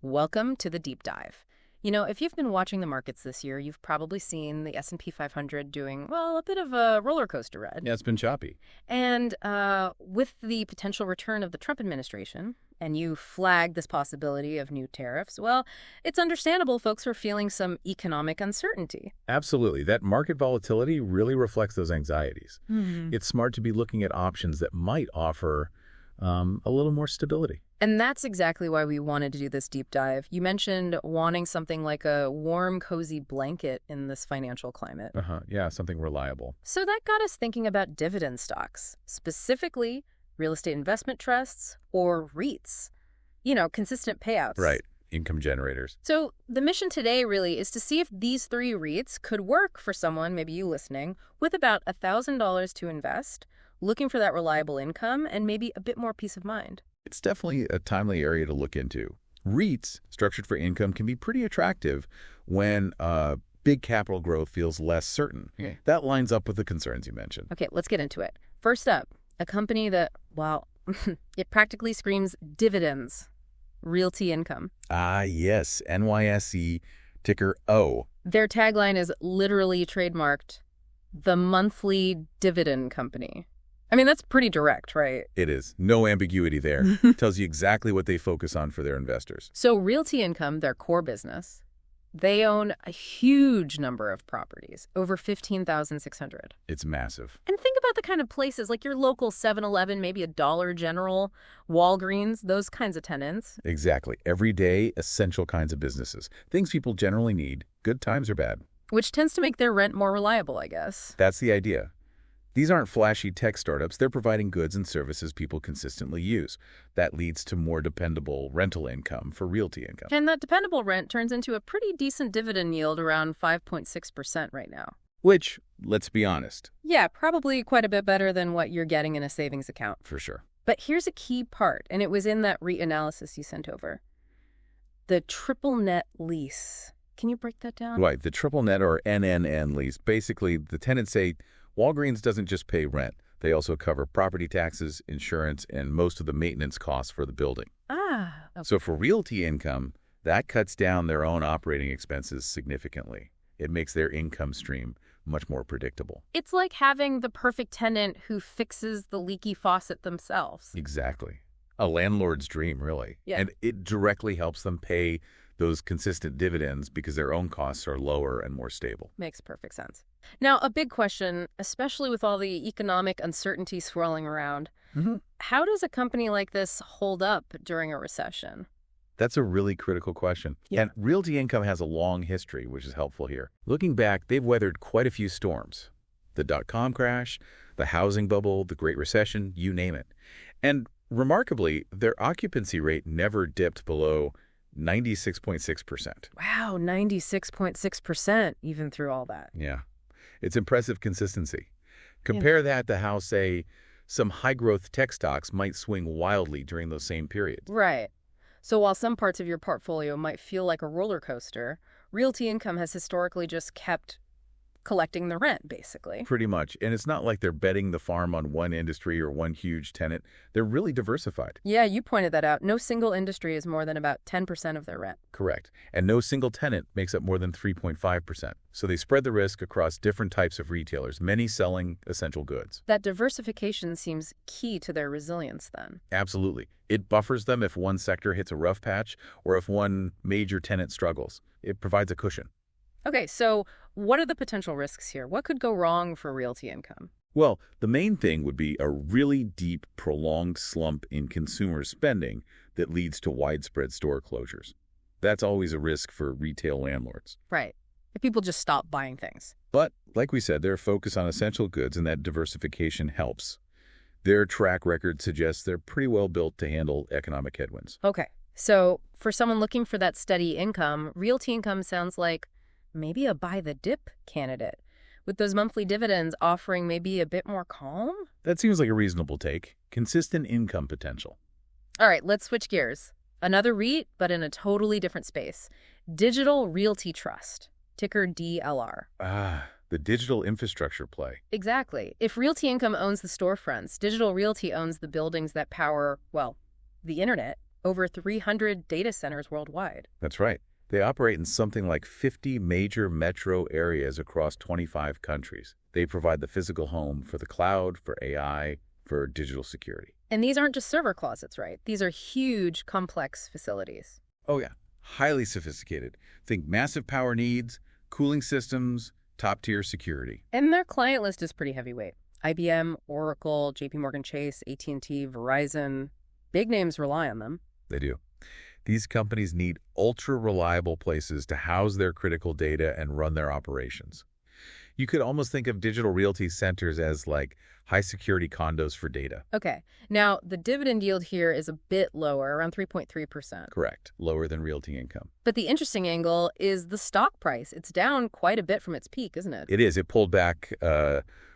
Welcome to the deep dive. If you've been watching the markets this year, you've probably seen the S&P 500 doing, well, a bit of a roller coaster ride. Yeah, it's been choppy. And with the potential return of the Trump administration, and you flag this possibility of new tariffs, well, it's understandable folks are feeling some economic uncertainty. Absolutely. That market volatility really reflects those anxieties. It's smart to be looking at options that might offer a little more stability. And that's exactly why we wanted to do this deep dive. You mentioned wanting something like a warm, cozy blanket in this financial climate. Yeah, something reliable. So that got us thinking about dividend stocks, specifically real estate investment trusts or REITs. Consistent payouts. Right. Income generators. So the mission today really is to see if these three REITs could work for someone, maybe you listening, with about $1,000 to invest, looking for that reliable income and maybe a bit more peace of mind. It's definitely a timely area to look into. REITs, structured for income, can be pretty attractive when big capital growth feels less certain. Okay. That lines up with the concerns you mentioned. Okay, let's get into it. First up, a company that, well, it practically screams dividends. Realty Income. Ah, yes. NYSE, ticker O. Their tagline is literally trademarked, the monthly dividend company. I mean, that's pretty direct, right? It is. No ambiguity there. Tells you exactly what they focus on for their investors. So Realty Income, their core business, they own a huge number of properties, over 15,600. It's massive. And think about the kind of places like your local 7-Eleven, maybe a Dollar General, Walgreens, those kinds of tenants. Exactly. Everyday, essential kinds of businesses. Things people generally need, good times or bad. Which tends to make their rent more reliable, I guess. That's the idea. These aren't flashy tech startups. They're providing goods and services people consistently use. That leads to more dependable rental income for Realty Income. And that dependable rent turns into a pretty decent dividend yield around 5.6% right now. Which, let's be honest. Yeah, probably quite a bit better than what you're getting in a savings account. For sure. But here's a key part, and it was in that REIT analysis you sent over. The triple net lease. Can you break that down? Right. The triple net or NNN lease. Basically, the tenants say Walgreens doesn't just pay rent. They also cover property taxes, insurance, and most of the maintenance costs for the building. Okay. So for Realty Income, that cuts down their own operating expenses significantly. It makes their income stream much more predictable. It's like having the perfect tenant who fixes the leaky faucet themselves. Exactly. A landlord's dream, really. Yeah. And it directly helps them pay those consistent dividends because their own costs are lower and more stable. Makes perfect sense. Now, a big question, especially with all the economic uncertainty swirling around, how does a company like this hold up during a recession? That's a really critical question. Yeah. And Realty Income has a long history, which is helpful here. Looking back, they've weathered quite a few storms. The dot-com crash, the housing bubble, the Great Recession, you name it. And remarkably, their occupancy rate never dipped below 96.6%. Wow, 96.6% even through all that. Yeah. It's impressive consistency. Compare that to how, say, some high-growth tech stocks might swing wildly during those same periods. Right. So while some parts of your portfolio might feel like a roller coaster, Realty Income has historically just kept collecting the rent, basically. Pretty much. And it's not like they're betting the farm on one industry or one huge tenant. They're really diversified. Yeah, you pointed that out. No single industry is more than about 10% of their rent. Correct. And no single tenant makes up more than 3.5%. So they spread the risk across different types of retailers, many selling essential goods. That diversification seems key to their resilience then. Absolutely. It buffers them if one sector hits a rough patch or if one major tenant struggles. It provides a cushion. Okay, so what are the potential risks here? What could go wrong for Realty Income? Well, the main thing would be a really deep, prolonged slump in consumer spending that leads to widespread store closures. That's always a risk for retail landlords. Right. If people just stop buying things. But, like we said, their focus on essential goods and that diversification helps. Their track record suggests they're pretty well built to handle economic headwinds. Okay, so for someone looking for that steady income, Realty Income sounds like maybe a buy-the-dip candidate, with those monthly dividends offering maybe a bit more calm? That seems like a reasonable take. Consistent income potential. All right, let's switch gears. Another REIT, but in a totally different space. Digital Realty Trust, ticker DLR. Ah, the digital infrastructure play. Exactly. If Realty Income owns the storefronts, Digital Realty owns the buildings that power, well, the internet over 300 data centers worldwide. That's right. They operate in something like 50 major metro areas across 25 countries. They provide the physical home for the cloud, for AI, for digital security. And these aren't just server closets, right? These are huge, complex facilities. Oh, yeah. Highly sophisticated. Think massive power needs, cooling systems, top-tier security. And their client list is pretty heavyweight. IBM, Oracle, JPMorgan Chase, AT&T, Verizon. Big names rely on them. They do. These companies need ultra-reliable places to house their critical data and run their operations. You could almost think of digital realty centers as like high-security condos for data. Okay. Now, the dividend yield here is a bit lower, around 3.3%. Correct. Lower than Realty Income. But the interesting angle is the stock price. It's down quite a bit from its peak, isn't it? It is. It pulled back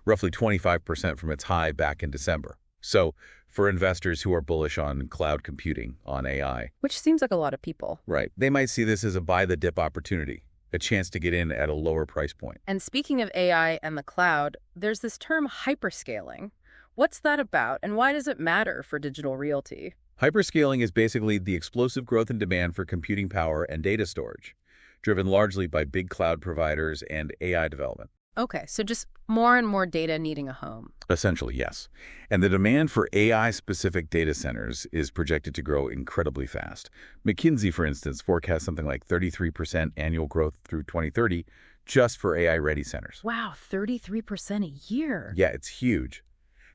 roughly 25% from its high back in December. So for investors who are bullish on cloud computing, on AI. Which seems like a lot of people. Right. They might see this as a buy-the-dip opportunity, a chance to get in at a lower price point. And speaking of AI and the cloud, there's this term hyperscaling. What's that about, and why does it matter for digital realty? Hyperscaling is basically the explosive growth in demand for computing power and data storage, driven largely by big cloud providers and AI development. Okay, so just more and more data needing a home. Essentially, yes. And the demand for AI-specific data centers is projected to grow incredibly fast. McKinsey, for instance, forecasts something like 33% annual growth through 2030 just for AI-ready centers. Wow, 33% a year. Yeah, it's huge.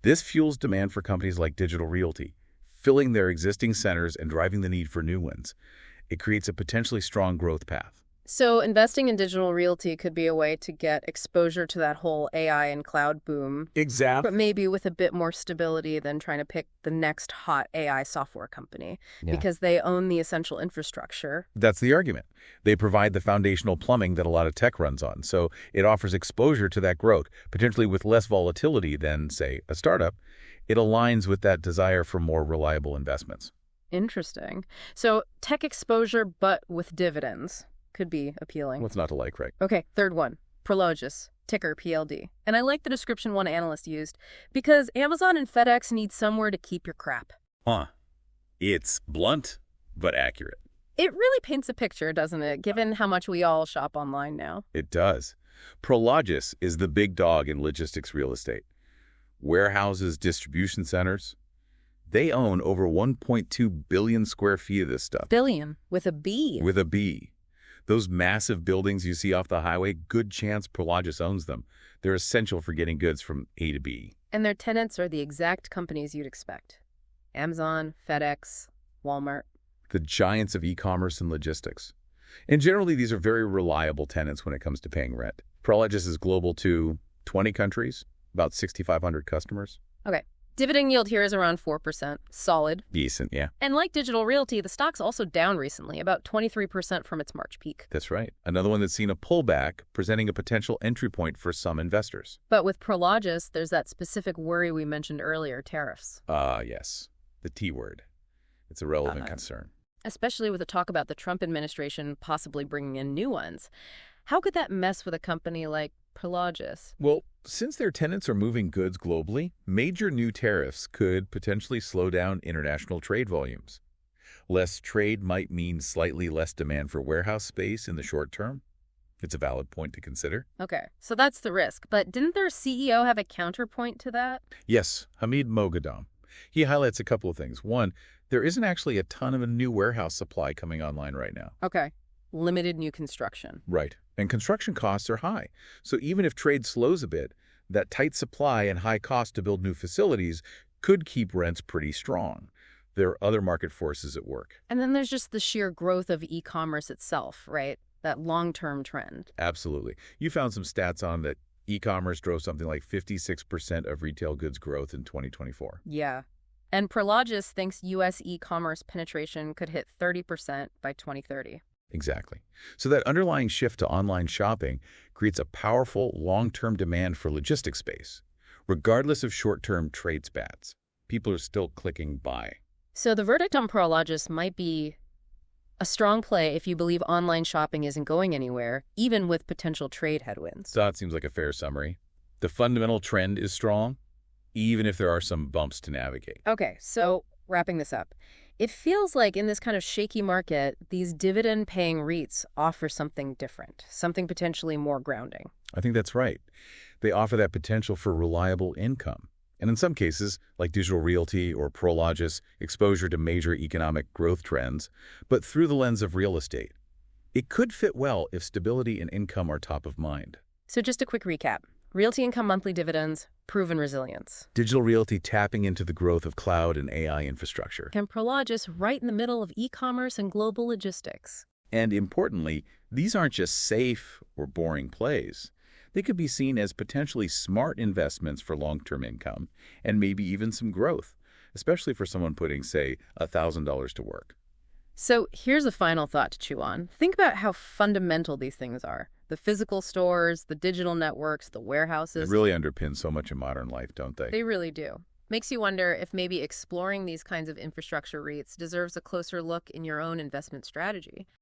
This fuels demand for companies like Digital Realty, filling their existing centers and driving the need for new ones. It creates a potentially strong growth path. So investing in digital realty could be a way to get exposure to that whole AI and cloud boom. Exactly. But maybe with a bit more stability than trying to pick the next hot AI software company. Yeah. Because they own the essential infrastructure. That's the argument. They provide the foundational plumbing that a lot of tech runs on. So it offers exposure to that growth, potentially with less volatility than, say, a startup. It aligns with that desire for more reliable investments. Interesting. So tech exposure, but with dividends. Could be appealing. What's not to like, right? Okay, third one. Prologis, ticker PLD. And I like the description one analyst used because Amazon and FedEx need somewhere to keep your crap. It's blunt, but accurate. It really paints a picture, doesn't it, given how much we all shop online now? It does. Prologis is the big dog in logistics real estate. Warehouses, distribution centers. They own over 1.2 billion square feet of this stuff. Billion, with a B. With a B. Those massive buildings you see off the highway, good chance Prologis owns them. They're essential for getting goods from A to B. And their tenants are the exact companies you'd expect. Amazon, FedEx, Walmart. The giants of e-commerce and logistics. And generally, these are very reliable tenants when it comes to paying rent. Prologis is global to 20 countries, about 6,500 customers. Okay. Dividend yield here is around 4%. Solid. Decent, yeah. And like digital realty, the stock's also down recently, about 23% from its March peak. That's right. Another one that's seen a pullback, presenting a potential entry point for some investors. But with Prologis, there's that specific worry we mentioned earlier, tariffs. Yes. The T word. It's a relevant concern. Especially with the talk about the Trump administration possibly bringing in new ones. How could that mess with a company like Prologis? Well, since their tenants are moving goods globally, major new tariffs could potentially slow down international trade volumes. Less trade might mean slightly less demand for warehouse space in the short term. It's a valid point to consider. Okay, so that's the risk. But didn't their CEO have a counterpoint to that? Yes, Hamid Moghadam. He highlights a couple of things. One, there isn't actually a ton of a new warehouse supply coming online right now. Okay. Limited new construction. Right. And construction costs are high. So even if trade slows a bit, that tight supply and high cost to build new facilities could keep rents pretty strong. There are other market forces at work. And then there's just the sheer growth of e-commerce itself, right? That long-term trend. Absolutely. You found some stats on that e-commerce drove something like 56% of retail goods growth in 2024. Yeah. And Prologis thinks U.S. e-commerce penetration could hit 30% by 2030. Exactly. So that underlying shift to online shopping creates a powerful long-term demand for logistics space. Regardless of short-term trade spats, people are still clicking buy. So the verdict on Prologis might be a strong play if you believe online shopping isn't going anywhere, even with potential trade headwinds. So that seems like a fair summary. The fundamental trend is strong, even if there are some bumps to navigate. Okay, so wrapping this up. It feels like in this kind of shaky market, these dividend-paying REITs offer something different, something potentially more grounding. I think that's right. They offer that potential for reliable income. And in some cases, like Digital Realty or Prologis, exposure to major economic growth trends, but through the lens of real estate. It could fit well if stability and income are top of mind. So just a quick recap. Realty Income monthly dividends, proven resilience. Digital Realty tapping into the growth of cloud and AI infrastructure. And Prologis right in the middle of e-commerce and global logistics. And importantly, these aren't just safe or boring plays. They could be seen as potentially smart investments for long-term income and maybe even some growth, especially for someone putting, say, $1,000 to work. So here's a final thought to chew on. Think about how fundamental these things are. The physical stores, the digital networks, the They warehouses. really underpin so much of modern life, don't they? They really do. Makes you wonder if maybe exploring these kinds of infrastructure REITs deserves a closer look in your own investment strategy.